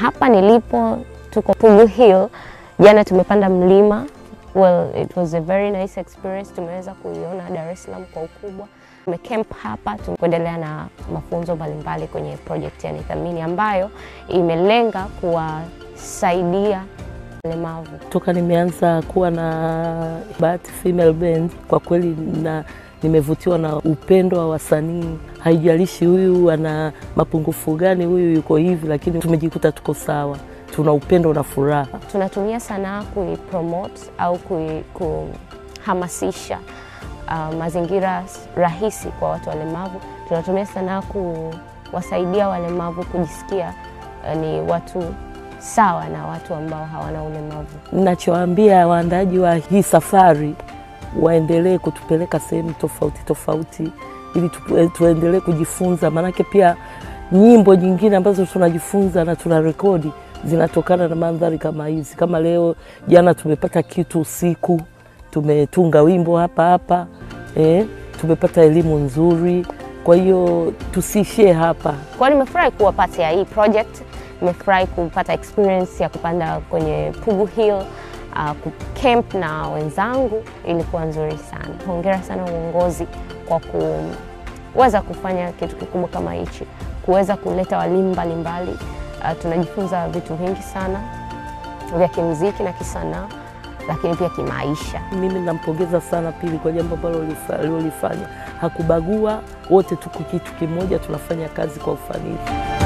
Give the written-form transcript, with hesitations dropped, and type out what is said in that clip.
hapa nilipo tuko Pugu Hill. Jana tumepanda mlima. Well, it was a very nice experience. Tumeweza kuiona Dar es Salaam kwa ukubwa. Tumecamp hapa, tunaendelea na mafunzo mbalimbali kwenye project ya Nithamini ambayo imelenga kuwasaidia walemavu. Toka nimeanza kuwa na Bahati Female Band, kwa kweli nimevutiwa na upendo wa wasanii. Haijalishi huyu ana mapungufu gani, huyu yuko hivi, lakini tumejikuta tuko sawa. Tuna upendo na furaha. Tunatumia sanaa kuipromote au kuhamasisha mazingira rahisi kwa watu walemavu. Tunatumia sanaa kuwasaidia walemavu kujisikia ni watu sawa na watu ambao hawana ulemavu. Ninachoambia waandaaji wa hii safari, waendelee kutupeleka sehemu tofauti tofauti ili tuendelee kujifunza, manake pia nyimbo nyingine ambazo tunajifunza na tunarekodi zinatokana na mandhari kama hizi. Kama leo jana tumepata kitu usiku, tumetunga wimbo hapa tumepata elimu nzuri. Kwa hiyo tusishie hapa. Kwa nimefurahi kuwa part ya hii project. Nimefurahi kupata experience ya kupanda kwenye Pugu Hill, kucamp na wenzangu. Ilikuwa nzuri sana. Hongera sana uongozi kwa kuweza kufanya kitu kikubwa kama hichi, kuweza kuleta walimu mbalimbali. Tunajifunza vitu vingi sana vya kimuziki na kisanaa, lakini pia kimaisha. Mimi nampongeza sana Pili kwa jambo ambalo alilofanya. Hakubagua, wote tuko kitu kimoja, tunafanya kazi kwa ufanisi.